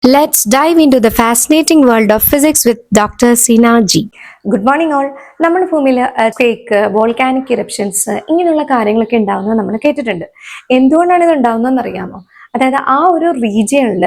Let's dive into the fascinating world of physics with Dr. Sina G. Good morning all. നമ്മുടെ ഭൂമിയിൽ quake, volcanic eruptions ഇങ്ങനെയുള്ള കാര്യങ്ങളൊക്കെ ഉണ്ടാവുന്നത് നമ്മൾ കേട്ടിട്ടുണ്ട്. എന്തുകൊണ്ടാണ് ഇത് ഉണ്ടാവുന്നതെന്ന് അറിയാമോ? അതായത് ആ ഒരു റീജിയണിൽ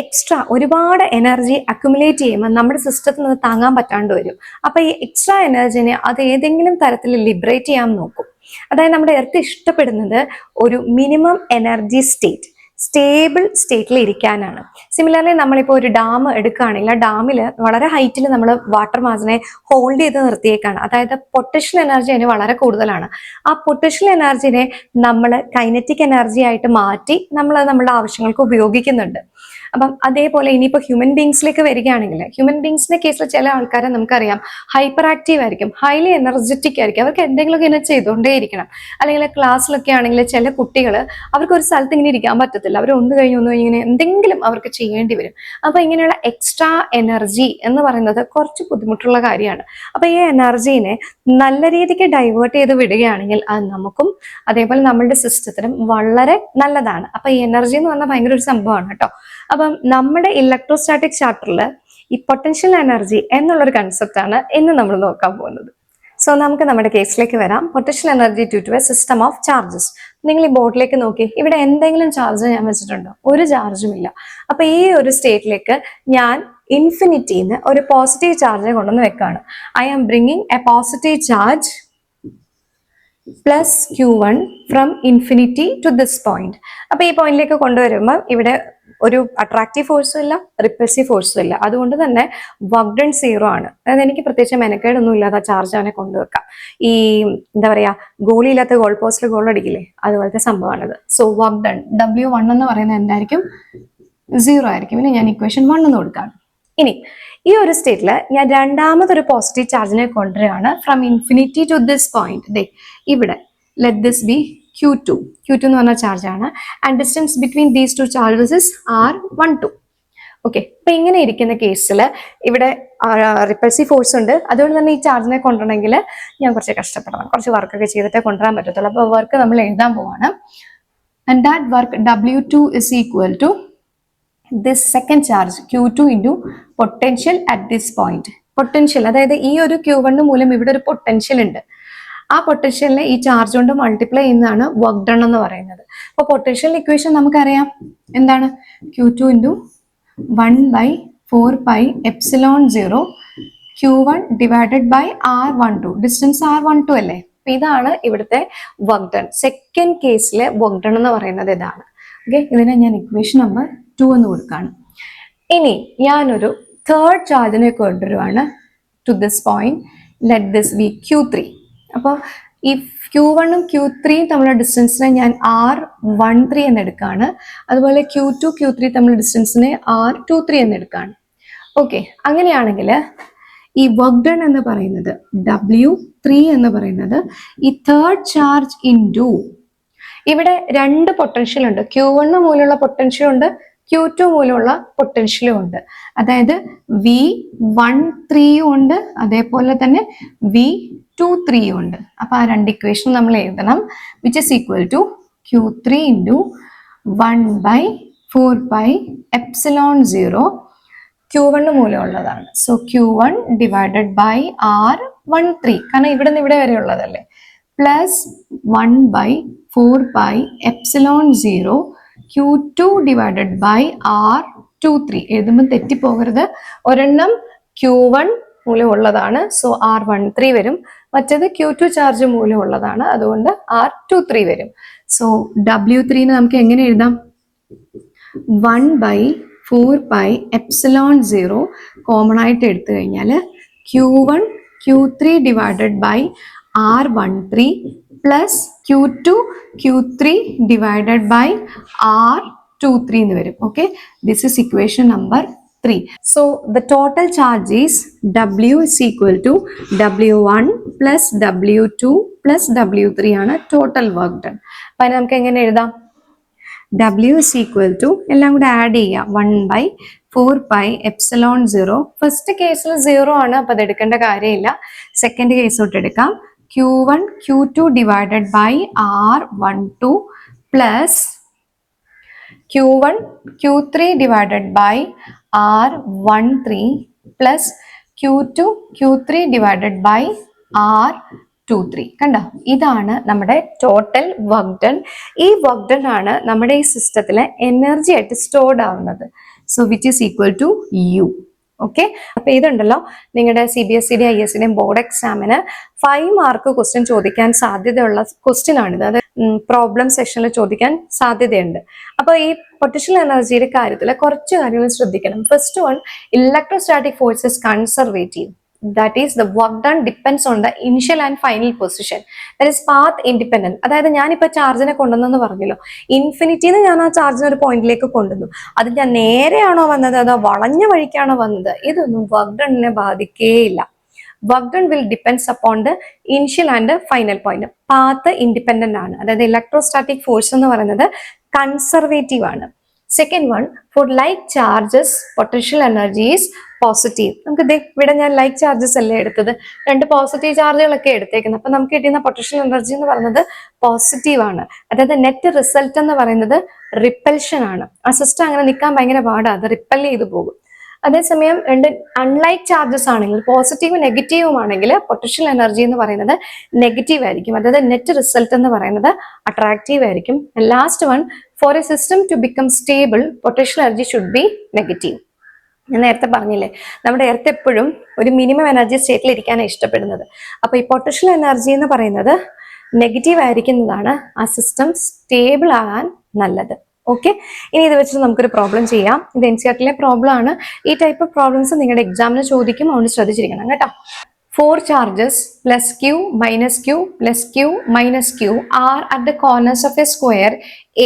എക്സ്ട്രാ ഒരുപാട് എനർജി അക്യുമുലേറ്റ് ചെയ്യുമ്പോൾ നമ്മുടെ സിസ്റ്റത്തിൽ നിന്ന് താങ്ങാൻ പറ്റാണ്ട് വരും. അപ്പൊ ഈ എക്സ്ട്രാ എനർജിനെ അത് ഏതെങ്കിലും തരത്തിൽ ലിബറേറ്റ് ചെയ്യാൻ നോക്കും. അതായത് നമ്മുടെ എർത്ത് ഇഷ്ടപ്പെടുന്നത് ഒരു മിനിമം എനർജി സ്റ്റേറ്റ്, സ്റ്റേബിൾ സ്റ്റേറ്റിൽ ഇരിക്കാനാണ്. സിമിലർലി നമ്മളിപ്പോൾ ഒരു ഡാം എടുക്കുകയാണെങ്കിൽ ആ ഡാമിൽ വളരെ ഹൈറ്റിൽ നമ്മൾ വാട്ടർ മാസിനെ ഹോൾഡ് ചെയ്ത് നിർത്തിയേക്കാണ്. അതായത് പൊട്ടൻഷ്യൽ എനർജി അതിന് വളരെ കൂടുതലാണ്. ആ പൊട്ടൻഷ്യൽ എനർജിനെ നമ്മൾ കൈനറ്റിക് എനർജി ആയിട്ട് മാറ്റി നമ്മൾ നമ്മുടെ ആവശ്യങ്ങൾക്ക് ഉപയോഗിക്കുന്നുണ്ട്. അപ്പം അതേപോലെ ഇനിയിപ്പോൾ ഹ്യൂമൻ ബീങ്സിലേക്ക് വരികയാണെങ്കിൽ, ഹ്യൂമൻ ബീങ്സിന്റെ കേസിൽ ചില ആൾക്കാരെ നമുക്കറിയാം ഹൈപ്പർ ആക്റ്റീവ് ആയിരിക്കും, ഹൈലി എനർജറ്റിക് ആയിരിക്കും, അവർക്ക് എന്തെങ്കിലുമൊക്കെ ഇങ്ങനെ ചെയ്തുകൊണ്ടേ ഇരിക്കണം. അല്ലെങ്കിൽ ക്ലാസ്സിലൊക്കെ ആണെങ്കിൽ ചില കുട്ടികൾ അവർക്ക് ഒരു സ്ഥലത്ത് ഇങ്ങനെ ഇരിക്കാൻ പറ്റത്തില്ല, അവർ ഒന്ന് കഴിഞ്ഞ് ഇങ്ങനെ എന്തെങ്കിലും അവർക്ക് ചെയ്യേണ്ടി വരും. അപ്പൊ ഇങ്ങനെയുള്ള എക്സ്ട്രാ എനർജി എന്ന് പറയുന്നത് കുറച്ച് ബുദ്ധിമുട്ടുള്ള കാര്യമാണ്. അപ്പൊ ഈ എനർജീനെ നല്ല രീതിക്ക് ഡൈവേർട്ട് ചെയ്ത് വിടുകയാണെങ്കിൽ അത് നമുക്കും അതേപോലെ നമ്മളുടെ സിസ്റ്റത്തിനും വളരെ നല്ലതാണ്. അപ്പൊ ഈ എനർജി എന്ന് പറഞ്ഞാൽ ഭയങ്കര ഒരു സംഭവമാണ് കേട്ടോ. അപ്പം നമ്മുടെ ഇലക്ട്രോസ്റ്റാറ്റിക് ചാപ്റ്ററിൽ ഈ പൊട്ടൻഷ്യൽ എനർജി എന്നുള്ളൊരു കൺസെപ്റ്റാണ് ഇന്ന് നമ്മൾ നോക്കാൻ പോകുന്നത്. സോ നമുക്ക് നമ്മുടെ കേസിലേക്ക് വരാം. Potential energy due to a system of charges. നിങ്ങൾ ഈ ബോർഡിലേക്ക് നോക്കി, ഇവിടെ എന്തെങ്കിലും ചാർജ് ഞാൻ വെച്ചിട്ടുണ്ടോ? ഒരു ചാർജും ഇല്ല. അപ്പൊ ഈ ഒരു സ്റ്റേറ്റിലേക്ക് ഞാൻ ഇൻഫിനിറ്റിന്ന് ഒരു പോസിറ്റീവ് ചാർജ് കൊണ്ടുവന്ന് വെക്കുകയാണ്. I am bringing a positive charge plus Q1 from infinity to this point. അപ്പൊ ഈ പോയിന്റിലേക്ക് കൊണ്ടുവരുമ്പോൾ ഇവിടെ ഒരു അട്രാക്റ്റീവ് ഫോഴ്സും ഇല്ല, റിപ്പൽസീവ് ഫോഴ്സും ഇല്ല. അതുകൊണ്ട് തന്നെ വർക്ക് ഡൺ 0 ആണ്. അതായത് എനിക്ക് പ്രത്യേകിച്ച് മെനക്കേടൊന്നും ഇല്ലാതെ ചാർജ് അവനെ കൊണ്ടുവെക്കാം. ഈ എന്താ പറയാ, ഗോളിയില്ലാത്ത ഗോൾ പോസ്റ്റിൽ ഗോൾ അടിക്കില്ലേ, അതുപോലത്തെ സംഭവമാണിത്. സോ വർക്ക് ഡൺ W1 എന്ന് പറയുന്നത് എന്തായിരിക്കും? 0 ആയിരിക്കും. ഇനി ഞാൻ ഇക്വേഷൻ 1 എന്ന് കൊടുക്കാം. ഇനി ഈ ഒരു സ്റ്റേറ്റിൽ ഞാൻ രണ്ടാമതൊരു പോസിറ്റീവ് ചാർജിനെ കൊണ്ടുവരികയാണ് from infinity to this point. ഇവിടെ ലെറ്റ് ദിസ് ബി Q2 എന്ന് പറഞ്ഞ ചാർജ് ആണ്. And distance between these two charges is R12. Okay, അപ്പൊ ഇങ്ങനെ ഇരിക്കുന്ന കേസിൽ ഇവിടെ റിപ്പൾസീവ് ഫോഴ്സ് ഉണ്ട്. അതുകൊണ്ട് തന്നെ ഈ ചാർജിനെ കൊണ്ടുവരണമെങ്കിൽ ഞാൻ കുറച്ച് കഷ്ടപ്പെടണം, കുറച്ച് വർക്കൊക്കെ ചെയ്തിട്ടേ കൊണ്ടുവരാൻ പറ്റത്തുള്ളൂ. അപ്പോൾ വർക്ക് നമ്മൾ എഴുതാൻ പോവാണ്. And that work W2 is equal to this second charge Q2 into potential at this point. Potential അതായത് ഈ ഒരു Q1 മൂലം ഇവിടെ ഒരു പൊട്ടൻഷ്യൽ ഉണ്ട്. ആ പൊട്ടൻഷ്യലിനെ ഈ ചാർജ് കൊണ്ട് മൾട്ടിപ്ലൈ ചെയ്യുന്നതാണ് വർക്ക് ഡൺ എന്ന് പറയുന്നത്. അപ്പോൾ പൊട്ടൻഷ്യൽ ഇക്വേഷൻ നമുക്കറിയാം എന്താണ്? Q2 into 1/4πε0 Q1 divided by R12. Distance R12 അല്ലേ? അപ്പൊ ഇതാണ് ഇവിടുത്തെ വർക്ക് ഡൺ. സെക്കൻഡ് കേസിലെ വർക്ക് ഡൺ എന്ന് പറയുന്നത് ഇതാണ്. ഓക്കെ, ഇതിനെ ഞാൻ ഇക്വേഷൻ നമ്പർ 2 എന്ന് കൊടുക്കുകയാണ്. ഇനി ഞാനൊരു തേർഡ് ചാർജിനെ കൊണ്ടുവരുവാണ് to this point. Let this be Q3. അപ്പോൾ ഈ Q1ഉം Q3യും തമ്മിലുള്ള ഡിസ്റ്റൻസിനെ ഞാൻ R13 എന്ന് എടുക്കുകയാണ്. അതുപോലെ Q2 Q3 തമ്മിലുള്ള ഡിസ്റ്റൻസിനെ R23 എന്ന് എടുക്കുകയാണ്. ഓക്കെ, അങ്ങനെയാണെങ്കിൽ ഈ വർക്ക് ഡൺ എന്ന് പറയുന്നത് W3 എന്ന് പറയുന്നത് ഈ തേർഡ് ചാർജ് ഇൻറ്റു ഇവിടെ രണ്ട് പൊട്ടൻഷ്യൽ ഉണ്ട്. Q1 മൂലമുള്ള പൊട്ടൻഷ്യൽ ഉണ്ട്, Q2 മൂലമുള്ള പൊട്ടൻഷ്യലും ഉണ്ട്. അതായത് V13 ഉണ്ട്, അതേപോലെ തന്നെ V23 ഉണ്ട്. അപ്പൊ ആ രണ്ട് ഇക്വേഷൻ നമ്മൾ എഴുതണം. Which is equal to Q3 into 1/4πε0 Q1 മൂലമുള്ളതാണ്. So Q1 divided by R13, കാരണം ഇവിടെ നിന്ന് ഇവിടെ വരെ ഉള്ളതല്ലേ, plus 1/4πε0 Q2 divided by R23. എഴുതുമ്പോൾ തെറ്റിപ്പോകരുത്. ഒരെണ്ണം Q1 മൂലമുള്ളതാണ്, സോ R13 വരും. മറ്റേത് Q2 ചാർജ് മൂലമുള്ളതാണ്, അതുകൊണ്ട് R23 വരും. സോ W3 നമുക്ക് എങ്ങനെ എഴുതാം? 1/4πε0 കോമൺ ആയിട്ട് എടുത്തു കഴിഞ്ഞാൽ Q1 Q3 divided by R13 plus Q2 Q3 divided by R23 എന്ന് വരും. Okay, this is equation number 3. So the total charge is W is equal to W1 plus W2 plus W3 ആണ് total work done. അപ്പൊ നമുക്ക് എങ്ങനെ എഴുതാം? W is equal to എല്ലാം കൂടെ add ചെയ്യാം, 1/4πε0. ഫസ്റ്റ് കേസിൽ 0 ആണ്, അപ്പൊ അത് എടുക്കേണ്ട കാര്യമില്ല. സെക്കൻഡ് കേസ് തൊട്ട് എടുക്കാം. Q1 Q2 divided by R12 plus Q1 Q3 divided by R13 plus Q2 Q3 divided by R23. കണ്ടോ, ഇതാണ് നമ്മുടെ ടോട്ടൽ വർക്ക് ഡൺ. ഈ വർക്ക് ഡൺ ആണ് നമ്മുടെ ഈ സിസ്റ്റത്തിലെ എനർജി ആയിട്ട് സ്റ്റോർഡ് ആവുന്നത്. So which is equal to U. Okay, അപ്പൊ ഇതുണ്ടല്ലോ നിങ്ങളുടെ CBSE ISCയുടെയും ബോർഡ് എക്സാമിന് 5 മാർക്ക് ക്വസ്റ്റ്യൻ ചോദിക്കാൻ സാധ്യതയുള്ള ക്വസ്റ്റ്യൻ ആണിത്. അത് പ്രോബ്ലം സെഷനിൽ ചോദിക്കാൻ സാധ്യതയുണ്ട്. അപ്പൊ ഈ പൊട്ടൻഷ്യൽ എനർജിയുടെ കാര്യത്തിൽ കുറച്ച് കാര്യങ്ങൾ ശ്രദ്ധിക്കണം. First one, electrostatic force is conservative. That is, the work done depends on the initial and final position. That is path independent. അതായത് ഞാനിപ്പോൾ ചാർജിനെ കൊണ്ടുവന്നെന്ന് പറഞ്ഞല്ലോ, ഇൻഫിനിറ്റിന്ന് ഞാൻ ആ ചാർജിനെ ഒരു പോയിന്റിലേക്ക് കൊണ്ടുവന്നു. അത് ഞാൻ നേരെയാണോ വന്നത് അതോ വളഞ്ഞ വഴിക്കാണോ വന്നത്, ഇതൊന്നും വർക്ക് ഡണ്ണിനെ ബാധിക്കേയില്ല. Work done will depends upon the initial and final point. Path independent ആണ്. അതായത് ഇലക്ട്രോസ്റ്റാറ്റിക് ഫോഴ്സ് എന്ന് പറയുന്നത് കൺസർവേറ്റീവ് ആണ്. Second one, for like charges potential energy is positive. നമുക്ക് ഇവിടെ ഞാൻ ലൈക്ക് ചാർജസ് അല്ലേ എടുത്തത്, 2 പോസിറ്റീവ് ചാർജുകളൊക്കെ എടുത്തേക്കുന്നത്. അപ്പൊ നമുക്ക് കിട്ടുന്ന പൊട്ടൻഷ്യൽ എനർജി എന്ന് പറയുന്നത് പോസിറ്റീവ് ആണ്. അതായത് നെറ്റ് റിസൾട്ട് എന്ന് പറയുന്നത് റിപ്പൽഷൻ ആണ്. ആ സിസ്റ്റം അങ്ങനെ നിൽക്കാൻ ഭയങ്കര പാടാണ്, അത് റിപ്പൽ ചെയ്തു പോകും. അതേസമയം 2 അൺലൈക്ക് ചാർജസ് ആണെങ്കിൽ, പോസിറ്റീവും നെഗറ്റീവും ആണെങ്കിൽ പൊട്ടൻഷ്യൽ എനർജി എന്ന് പറയുന്നത് നെഗറ്റീവ് ആയിരിക്കും. അതായത് നെറ്റ് റിസൾട്ട് എന്ന് പറയുന്നത് അട്രാക്റ്റീവ് ആയിരിക്കും. Last one, for a system to become stable potential energy should be negative. ഞാൻ നേരത്തെ പറഞ്ഞില്ലേ, നമ്മുടെ എർത്ത് എപ്പോഴും ഒരു മിനിമം എനർജി സ്റ്റേറ്റിൽ ഇരിക്കാനാണ് ഇഷ്ടപ്പെടുന്നത്. അപ്പൊ ഈ പൊട്ടൻഷ്യൽ എനർജി എന്ന് പറയുന്നത് നെഗറ്റീവ് ആയിരിക്കുന്നതാണ് ആ സിസ്റ്റം സ്റ്റേബിൾ ആകാൻ നല്ലത്. ഓക്കെ, ഇനി ഇത് വെച്ചിട്ട് നമുക്കൊരു പ്രോബ്ലം ചെയ്യാം. ഇത് NCERTയിലെ പ്രോബ്ലം ആണ്. ഈ ടൈപ്പ് ഓഫ് പ്രോബ്ലംസ് നിങ്ങളുടെ എക്സാമിന് ചോദിക്കും, അതുകൊണ്ട് ശ്രദ്ധിച്ചിരിക്കണം കേട്ടോ. 4 charges plus Q minus Q plus Q minus Q are at the corners of a square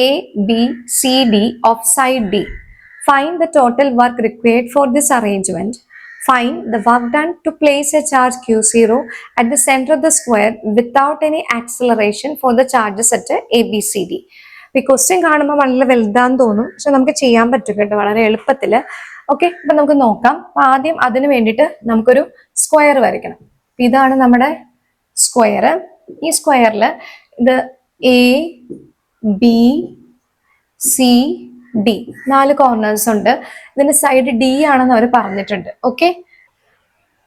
A, B, C, D of side D. Find the total work required for this arrangement. Find the work done to place a charge Q0 at the center of the square without any acceleration for the charges at A, B, C, D. ഈ question കാണുമ്പോൾ വളരെ വലുതാന്ന് തോന്നും, പക്ഷെ നമുക്ക് ചെയ്യാൻ പറ്റും കേട്ടോ, വളരെ എളുപ്പത്തില്. ഓക്കെ, അപ്പൊ നമുക്ക് നോക്കാം. ആദ്യം അതിന് വേണ്ടിയിട്ട് നമുക്കൊരു സ്ക്വയർ വരയ്ക്കണം. ഇതാണ് നമ്മുടെ സ്ക്വയർ. ഈ സ്ക്വയറിൽ ഇത് A, B, C, D 4 corners ഉണ്ട്. ഇതിന്റെ സൈഡ് D ആണെന്ന് അവർ പറഞ്ഞിട്ടുണ്ട്. Okay,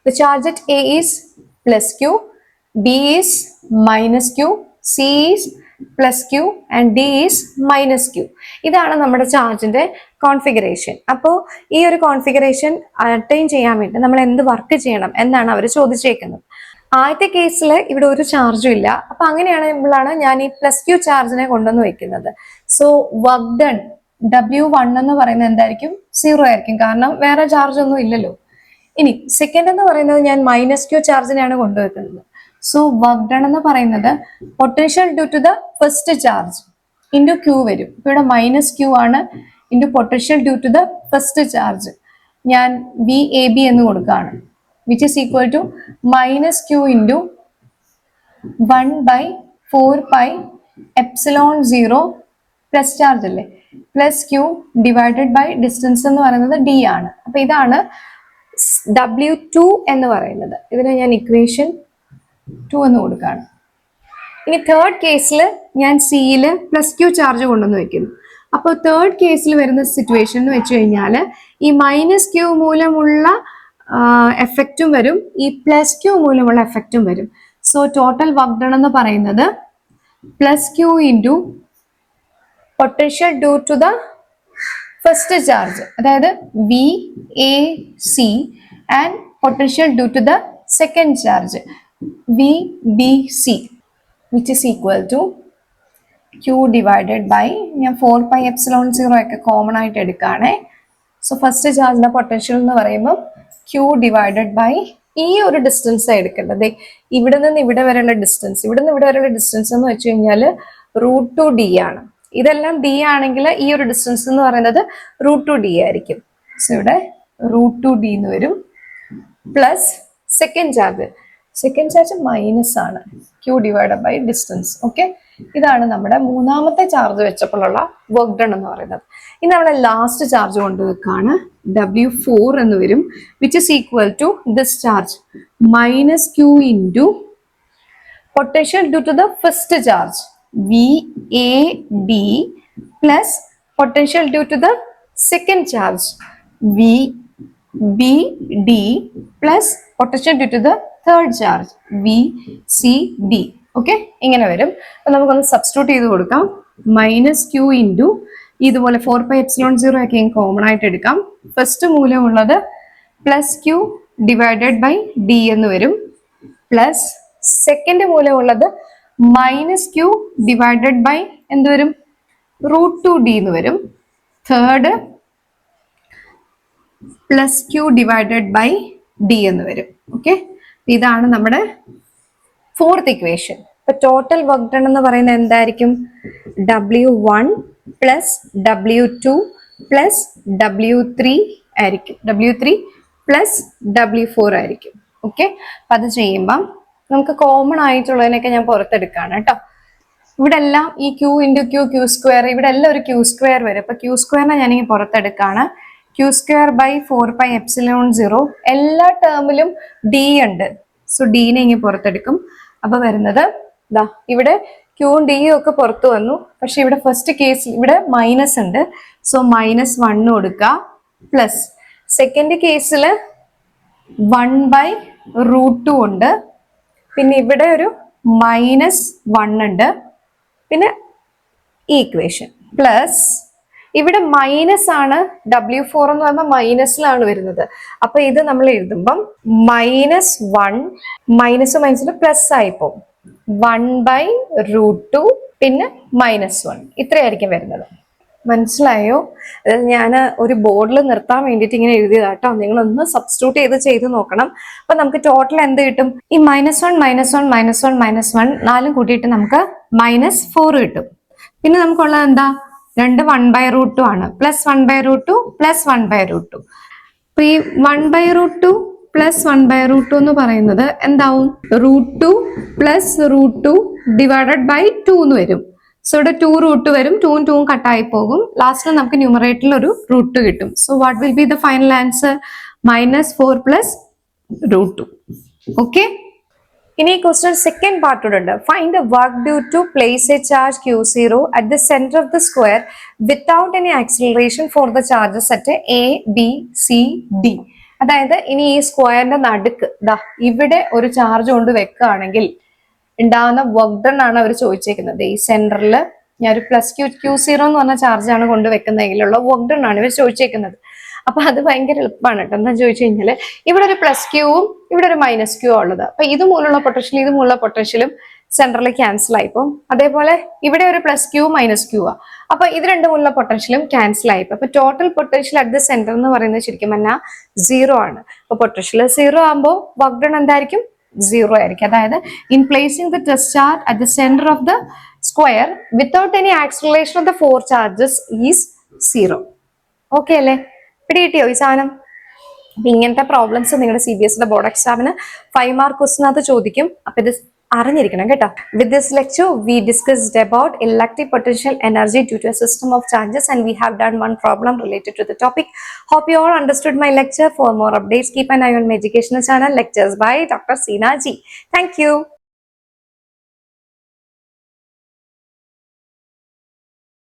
the charge at A is plus Q, B is minus Q, C is plus Q and D is minus Q. ഇതാണ് നമ്മുടെ ചാർജിന്റെ കോൺഫിഗറേഷൻ. അപ്പോൾ ഈ ഒരു കോൺഫിഗറേഷൻ അറ്റൈൻ ചെയ്യാൻ വേണ്ടി നമ്മൾ എന്ത് വർക്ക് ചെയ്യണം എന്നാണ് അവർ ചോദിച്ചേക്കുന്നത്. ആദ്യത്തെ കേസിൽ ഇവിടെ ഒരു ചാർജും ഇല്ല. അപ്പൊ അങ്ങനെയാണെങ്കിലാണ് ഞാൻ ഈ പ്ലസ് Q ചാർജിനെ കൊണ്ടുവന്ന് വെക്കുന്നത്. സോ വർക്ക് ഡൺ W1 എന്ന് പറയുന്നത് എന്തായിരിക്കും? 0 ആയിരിക്കും, കാരണം വേറെ ചാർജ് ഒന്നും ഇല്ലല്ലോ. ഇനി സെക്കൻഡ് എന്ന് പറയുന്നത് ഞാൻ മൈനസ് Q ചാർജിനെയാണ് കൊണ്ടുവെക്കുന്നത്. സോ വർക്ക് ഡൺ എന്ന് പറയുന്നത് potential due to the first charge into Q വരും. ഇപ്പൊ ഇവിടെ മൈനസ് Q ആണ് into potential due to the first charge. ഞാൻ VAB എന്ന് കൊടുക്കുകയാണ്, which is equal to minus Q into 1/4πε0 plus charge അല്ലേ, plus Q divided by distance എന്ന് പറയുന്നത് D ആണ്. അപ്പൊ ഇതാണ് W2 എന്ന് പറയുന്നത്. ഇതിനെ ഞാൻ ഇക്വേഷൻ 2 എന്ന് കൊടുക്കുകയാണ്. ഇനി തേർഡ് കേസിൽ ഞാൻ സിയിൽ പ്ലസ് Q ചാർജ് കൊണ്ടുവന്ന് വെക്കുന്നു. അപ്പോൾ തേർഡ് കേസിൽ വരുന്ന സിറ്റുവേഷൻ എന്ന് വെച്ച് കഴിഞ്ഞാൽ ഈ മൈനസ് Q മൂലമുള്ള എഫക്റ്റും വരും, ഈ പ്ലസ് Q മൂലമുള്ള എഫക്റ്റും വരും. സോ ടോട്ടൽ വർക്ക് ഡൺ എന്ന് പറയുന്നത് plus Q into potential due to the first charge, അതായത് VAC and potential due to the second charge VBC, which is equal to Q divided by, ഞാൻ 4πε0 ഒക്കെ common ആയിട്ട് എടുക്കുകയാണേ. So first ചാർജിന്റെ potential എന്ന് പറയുമ്പോൾ Q divided by ഈ ഒരു distance എടുക്കേണ്ടത്. ഇവിടെ നിന്ന് ഇവിടെ വരെയുള്ള ഡിസ്റ്റൻസ്, ഇവിടെ നിന്ന് ഇവിടെ വരെയുള്ള ഡിസ്റ്റൻസ് എന്ന് വെച്ച് കഴിഞ്ഞാൽ √2D ആണ്. ഇതെല്ലാം D ആണെങ്കിൽ ഈ ഒരു ഡിസ്റ്റൻസ് എന്ന് പറയുന്നത് √2D ആയിരിക്കും. സോ ഇവിടെ √2D എന്ന് വരും. പ്ലസ് സെക്കൻഡ് ചാർജ് മൈനസ് ആണ്, Q divided by distance. Okay, ഇതാണ് നമ്മുടെ മൂന്നാമത്തെ ചാർജ് വെച്ചപ്പോഴുള്ള വർക്ക് ഡൺ എന്ന് പറയുന്നത്. ഇനി നമ്മളെ ലാസ്റ്റ് ചാർജ് കൊണ്ടുവെക്കാണ്, W4 എന്ന് വരും, which is equal to this charge minus Q into potential due to the first charge VAD plus potential due to the second charge VBD plus potential due to the third charge VCD. Okay, ഇങ്ങനെ വരും. അപ്പൊ നമുക്കൊന്ന് substitute ചെയ്ത് കൊടുക്കാം. Minus Q into ഇതുപോലെ 4πε0 ഒക്കെ common ആയിട്ട് എടുക്കാം. ഫസ്റ്റ് മൂലമുള്ളത് plus Q divided by D എന്ന് വരും. പ്ലസ് സെക്കൻഡ് മൂലമുള്ളത് മൈനസ് ക്യൂ ഡിവൈഡഡ് ബൈ എന്ത് വരും, √2d എന്ന് വരും. Third plus Q divided by D എന്ന് വരും. ഓക്കെ, ഇതാണ് നമ്മുടെ ഫോർത്ത് ഇക്വേഷൻ. ഇപ്പൊ ടോട്ടൽ വർക്ക് ഡൺ എന്ന് പറയുന്നത് എന്തായിരിക്കും? W1 plus W2 plus W3 ആയിരിക്കും. W3 പ്ലസ് W4 ആയിരിക്കും. ഓക്കെ, അപ്പൊ അത് ചെയ്യുമ്പം നമുക്ക് കോമൺ ആയിട്ടുള്ളതിനൊക്കെ ഞാൻ പുറത്തെടുക്കാണ് കേട്ടോ. ഇവിടെ എല്ലാം ഈ Q into Q, Q square, ഇവിടെ എല്ലാം ഒരു ക്യൂ സ്ക്വയർ വരും. അപ്പൊ ക്യൂ സ്ക്വയറിനെ ഞാനിങ്ങനെ പുറത്തെടുക്കാണ്. Q square by 4πε0. എല്ലാ ടേമിലും ഡി ഉണ്ട്. സോ ഡീനെ ഇങ്ങനെ പുറത്തെടുക്കും. അപ്പൊ വരുന്നത് ദാ ഇവിടെ ക്യൂവും ഡിയും ഒക്കെ പുറത്തു വന്നു. പക്ഷെ ഇവിടെ ഫസ്റ്റ് കേസിൽ ഇവിടെ മൈനസ് ഉണ്ട്. സോ -1 കൊടുക്കുക. പ്ലസ് സെക്കൻഡ് കേസിൽ 1/√2 ഉണ്ട്. പിന്നെ ഇവിടെ ഒരു -1 ഉണ്ട്. പിന്നെ ഈ ഇക്വേഷൻ പ്ലസ് ഇവിടെ മൈനസ് ആണ്. W4 എന്ന് പറയുമ്പോൾ മൈനസിലാണ് വരുന്നത്. അപ്പൊ ഇത് നമ്മൾ എഴുതുമ്പം -1 മൈനസ് മൈനസിൽ പ്ലസ് ആയിപ്പോ 1/√2 പിന്നെ -1 ഇത്രയായിരിക്കും വരുന്നത്. മനസ്സിലായോ? അതായത് ഞാൻ ഒരു ബോർഡിൽ നിർത്താൻ വേണ്ടിയിട്ട് ഇങ്ങനെ എഴുതിയതാട്ടോ. നിങ്ങളൊന്ന് സബ്സ്റ്റിറ്റ്യൂട്ട് ചെയ്ത് നോക്കണം. അപ്പൊ നമുക്ക് ടോട്ടൽ എന്ത് കിട്ടും? ഈ -1 -1 -1 -1 നാലും കൂട്ടിയിട്ട് നമുക്ക് -4 കിട്ടും. പിന്നെ നമുക്കുള്ളത് എന്താ? 2 1/√2 ആണ്. Plus 1/√2 plus 1/√2. അപ്പൊ ഈ 1/√2 പ്ലസ് 1/√2 എന്ന് പറയുന്നത് എന്താവും? √2 പ്ലസ് √2 ഡിവൈഡഡ് ബൈ 2 എന്ന് വരും. സോ ഇവിടെ 2 വരും. 2ഉം 2ഉം കട്ടായി പോകും. ലാസ്റ്റിൽ നമുക്ക് ന്യൂമറേറ്ററിൽ ഒരു √2 കിട്ടും. So what will be the final answer? -4 plus √2. Okay, ഇനി ഈ ക്വസ്റ്റ്യൻ സെക്കൻഡ് പാർട്ടോടുണ്ട്. Find the work due to place a charge Q0 at the centre of the square without any acceleration for the charges at A B C D. അതായത് ഇനി ഈ സ്ക്വയറിന്റെ നടുക്ക് ദാ ഇവിടെ ഒരു ചാർജ് കൊണ്ട് വെക്കുകയാണെങ്കിൽ ഉണ്ടാവുന്ന വർക്ക് ഡൺ ആണ് അവർ ചോദിച്ചേക്കുന്നത്. ഈ സെന്ററിൽ ഞാൻ ഒരു പ്ലസ് Q0 എന്ന് പറഞ്ഞ ചാർജ് ആണ് കൊണ്ട് വെക്കുന്നതെങ്കിലുള്ള വർക്ക് ഡൺ ആണ് ഇവർ ചോദിച്ചേക്കുന്നത്. അപ്പൊ അത് ഭയങ്കര എളുപ്പമാണ് കേട്ടോ. എന്താ ചോദിച്ചു കഴിഞ്ഞാല് ഇവിടെ ഒരു പ്ലസ് ക്യൂവും ഇവിടെ ഒരു -Q ഉള്ളത്. അപ്പൊ ഇതുമൂലുള്ള പൊട്ടൻഷ്യലും സെന്ററിൽ ക്യാൻസൽ ആയിപ്പോ. അതേപോലെ ഇവിടെ ഒരു പ്ലസ് ക്യൂ -Q ആ. അപ്പൊ ഇത് രണ്ടുമുള്ള പൊട്ടൻഷ്യലും ക്യാൻസൽ ആയിപ്പോ. അപ്പൊ total potential at the centre എന്ന് പറയുന്നത് ശരിക്കും പറഞ്ഞാൽ 0 ആണ്. അപ്പൊ പൊട്ടൻഷ്യൽ 0 ആകുമ്പോൾ വർക്ക് ഡൺ എന്തായിരിക്കും? 0 ആയിരിക്കും. അതായത് in placing the test charge at the centre of the square without any acceleration of the 4 charges is 0. Okay അല്ലേ? പിടികിട്ടിയോ ഈ സാധനം? അപ്പൊ ഇങ്ങനത്തെ പ്രോബ്ലംസ് നിങ്ങളുടെ CBSE ബോർഡ് എക്സാമിന് 5 മാർക്ക് ക്വസ്റ്റിനകത്ത് ചോദിക്കും. അപ്പൊ ഇത് അറിഞ്ഞിരിക്കണം കേട്ടോ. With this lecture we discussed about electric potential energy due to a system of charges and we have done one problem related to the topic. Hope you all understood my lecture. For more updates keep an eye on my educational channel Lectures by Dr. Seena G. Thank you.